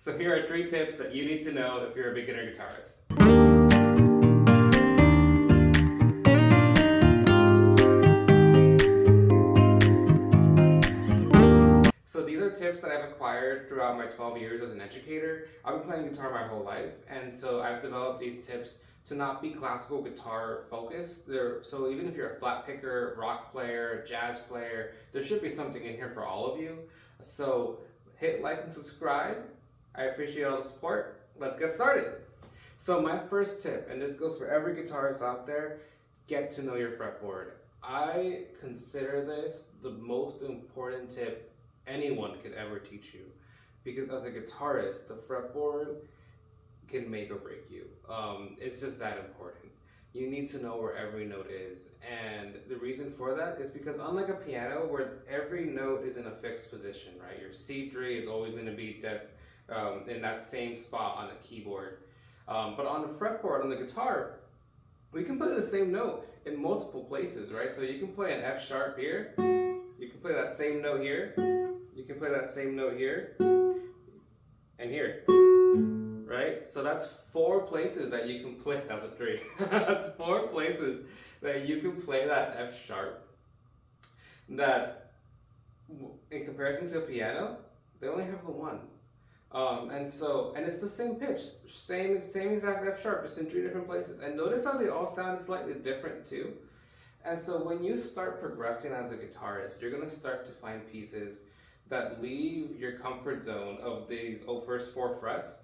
So here are 3 tips that you need to know if you're a beginner guitarist. So these are tips that I've acquired throughout my 12 years as an educator. I've been playing guitar my whole life, and so I've developed these tips to not be classical guitar focused. So even if you're a flat picker, rock player, jazz player, there should be something in here for all of you. So hit like and subscribe. I appreciate all the support. Let's get started. So my first tip, and this goes for every guitarist out there, get to know your fretboard. I consider this the most important tip anyone could ever teach you, because as a guitarist, the fretboard can make or break you. It's just that important. You need to know where every note is, and the reason for that is because unlike a piano where every note is in a fixed position, right? Your C3 is always going to be in that same spot on the keyboard. But on the fretboard, on the guitar, we can play the same note in multiple places, right? So you can play an F sharp here, you can play that same note here, you can play that same note here, and here, right? So that's 4 places that you can play, that's a 3. That's 4 places that you can play that F sharp that, in comparison to a piano, they only have the 1. And it's the same pitch, same exact F sharp, just in 3 different places. And notice how they all sound slightly different too. And so when you start progressing as a guitarist, you're going to start to find pieces that leave your comfort zone of these first 4 frets.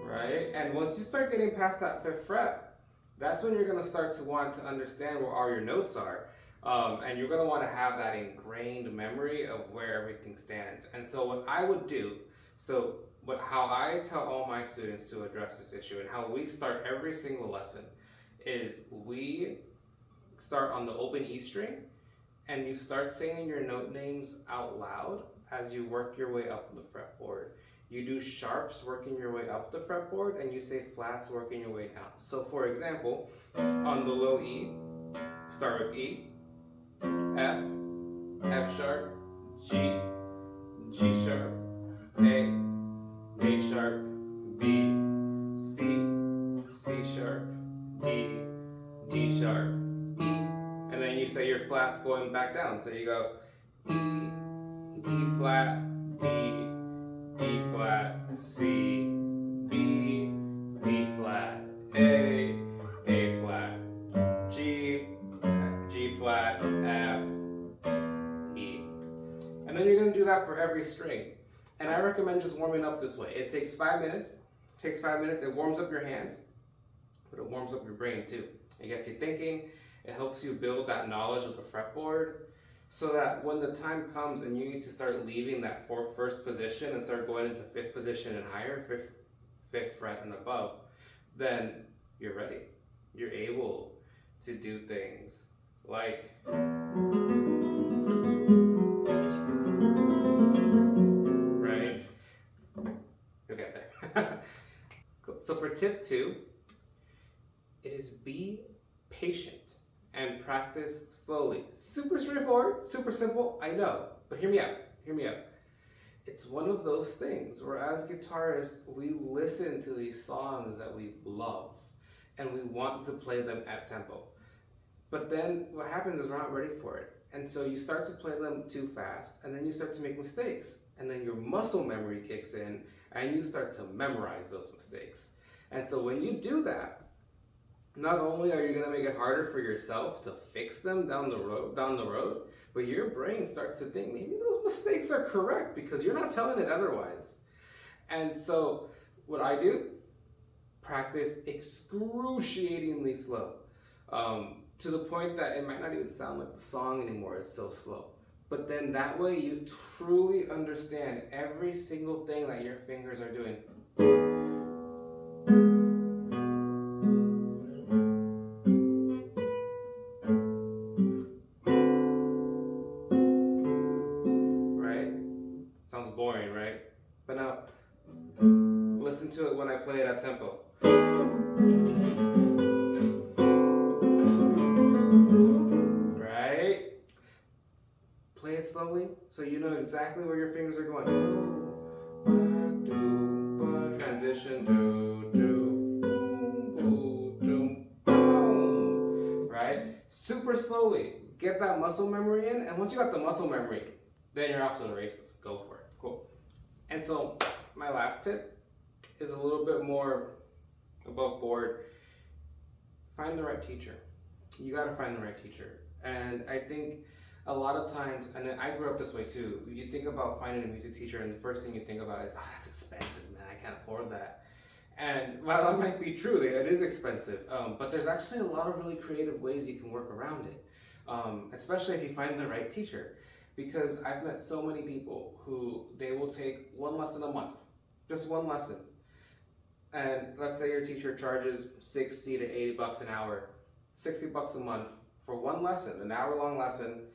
Right? And once you start getting past that 5th fret, that's when you're going to start to want to understand where all your notes are. And you're going to want to have that ingrained memory of where everything stands. And so what I would do, how I tell all my students to address this issue and how we start every single lesson is we start on the open E string, and you start saying your note names out loud as you work your way up the fretboard. You do sharps working your way up the fretboard, and you say flats working your way down. So for example, on the low E, start with E, F, F sharp, G, G sharp, A sharp, B, C, C sharp, D, D sharp, E, and then you say your flats going back down. So you go E, D flat, D, D flat, C, B, B flat, A flat, G, G flat, F, E. And then you're going to do that for every string. And I recommend just warming up this way. It takes 5 minutes. It warms up your hands, but it warms up your brain too. It gets you thinking. It helps you build that knowledge of the fretboard, so that when the time comes and you need to start leaving that first position and start going into 5th position and higher, 5th fret and above, then you're ready. You're able to do things like right? You'll get there. Cool. So for tip 2, it is be patient and practice slowly. Super straightforward, super simple, I know, but hear me out. It's one of those things where as guitarists, we listen to these songs that we love and we want to play them at tempo. But then what happens is we're not ready for it. And so you start to play them too fast, and then you start to make mistakes. And then your muscle memory kicks in, and you start to memorize those mistakes. And so when you do that, not only are you going to make it harder for yourself to fix them down the road, but your brain starts to think maybe those mistakes are correct because you're not telling it otherwise. And so what I do, practice excruciatingly slow, to the point that it might not even sound like the song anymore, it's so slow. But then that way you truly understand every single thing that your fingers are doing. Right? Sounds boring, right? But now, listen to it when I play it at tempo. slowly, so you know exactly where your fingers are going. Do, ba, do, ba, transition, do, do, boom, boom, boom, right? Super slowly. Get that muscle memory in, and once you got the muscle memory, then you're off to the races. Go for it. Cool. And so my last tip is a little bit more above board. Find the right teacher. You got to find the right teacher. And I think a lot of times, and I grew up this way too, you think about finding a music teacher and the first thing you think about is, oh, that's expensive, man, I can't afford that. And while that might be true, it is expensive, but there's actually a lot of really creative ways you can work around it, especially if you find the right teacher. Because I've met so many people who they will take one lesson a month, just one lesson. And let's say your teacher charges 60 to 80 bucks an hour, 60 bucks a month for one lesson, an hour-long lesson.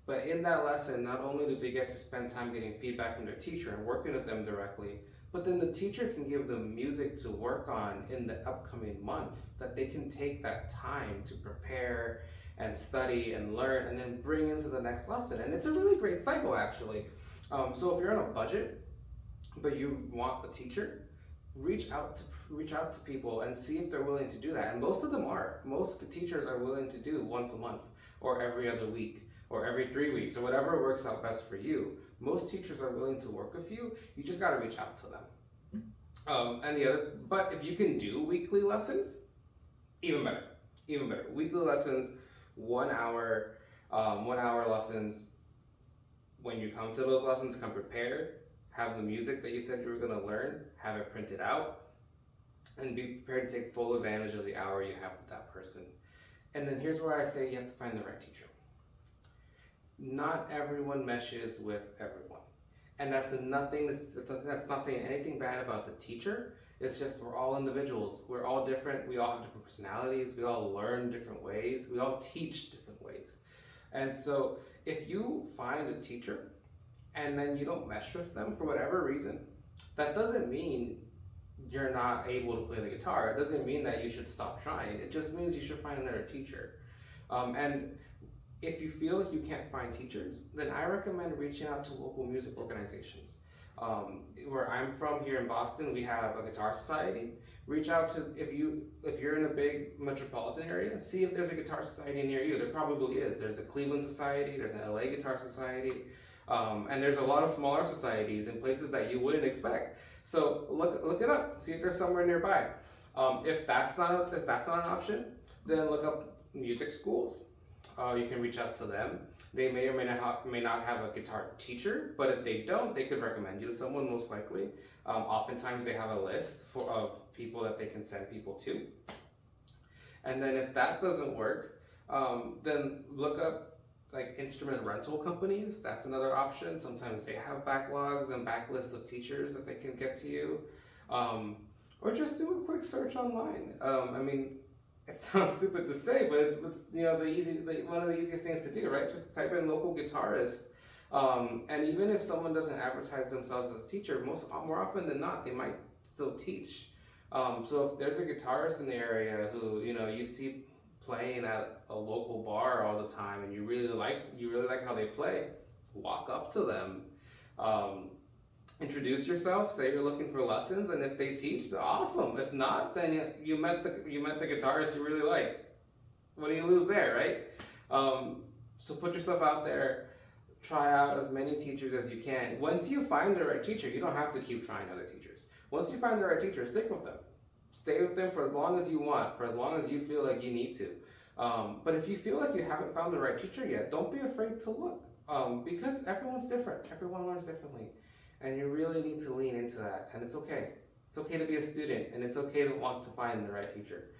But in that lesson, not only do they get to spend time getting feedback from their teacher and working with them directly, but then the teacher can give them music to work on in the upcoming month that they can take that time to prepare and study and learn and then bring into the next lesson. And it's a really great cycle, actually. So if you're on a budget, but you want a teacher, reach out to people and see if they're willing to do that. And most of them are. Most teachers are willing to do once a month or every other week or every 3 weeks or whatever works out best for you. Most teachers are willing to work with you. You just got to reach out to them. But if you can do weekly lessons, even better. Even better. Weekly lessons, 1 hour, 1 hour lessons. When you come to those lessons, come prepared. Have the music that you said you were going to learn, have it printed out, and be prepared to take full advantage of the hour you have with that person. And then here's where I say you have to find the right teacher. Not everyone meshes with everyone. And that's not saying anything bad about the teacher. It's just we're all individuals. We're all different. We all have different personalities. We all learn different ways. We all teach different ways. And so if you find a teacher and then you don't mesh with them for whatever reason, that doesn't mean you're not able to play the guitar. It doesn't mean that you should stop trying. It just means you should find another teacher. And if you feel like you can't find teachers, then I recommend reaching out to local music organizations. Where I'm from here in Boston, we have a guitar society. Reach out to, if you're in a big metropolitan area, see if there's a guitar society near you. There probably is. There's a Cleveland Society, there's an LA Guitar Society, and there's a lot of smaller societies in places that you wouldn't expect. So look it up, see if there's somewhere nearby. If that's not an option, then look up music schools. You can reach out to them. They may or may not have a guitar teacher, but if they don't, they could recommend you to someone most likely. Oftentimes they have a list of people that they can send people to. And then if that doesn't work, then look up like instrument rental companies. That's another option. Sometimes they have backlogs and backlists of teachers that they can get to you. Or just do a quick search online. I mean, it sounds stupid to say, but it's one of the easiest things to do, right? Just type in local guitarist, and even if someone doesn't advertise themselves as a teacher, more often than not, they might still teach. So if there's a guitarist in the area who you see playing at a local bar all the time, and you really like how they play, walk up to them. Introduce yourself, say you're looking for lessons, and if they teach, awesome. If not, then you met the guitarist you really like. What do you lose there, right? So put yourself out there, try out as many teachers as you can. Once you find the right teacher, you don't have to keep trying other teachers. Once you find the right teacher, stick with them. Stay with them for as long as you want, for as long as you feel like you need to. But if you feel like you haven't found the right teacher yet, don't be afraid to look, because everyone's different. Everyone learns differently. And you really need to lean into that, and it's okay. It's okay to be a student, and it's okay to want to find the right teacher.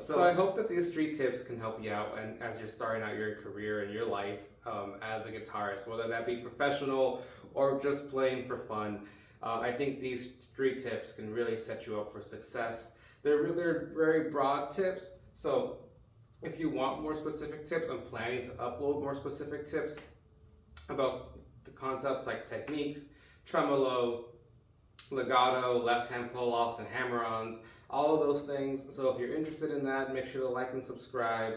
So I hope that these 3 tips can help you out, and as you're starting out your career and your life as a guitarist, whether that be professional or just playing for fun. I think these 3 tips can really set you up for success. They're very broad tips, so if you want more specific tips, I'm planning to upload more specific tips about the concepts like techniques, tremolo, legato, left-hand pull-offs, and hammer-ons, all of those things. So if you're interested in that, make sure to like and subscribe,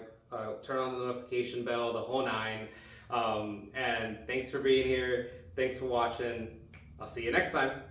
turn on the notification bell, the whole 9. And thanks for being here. Thanks for watching. I'll see you next time.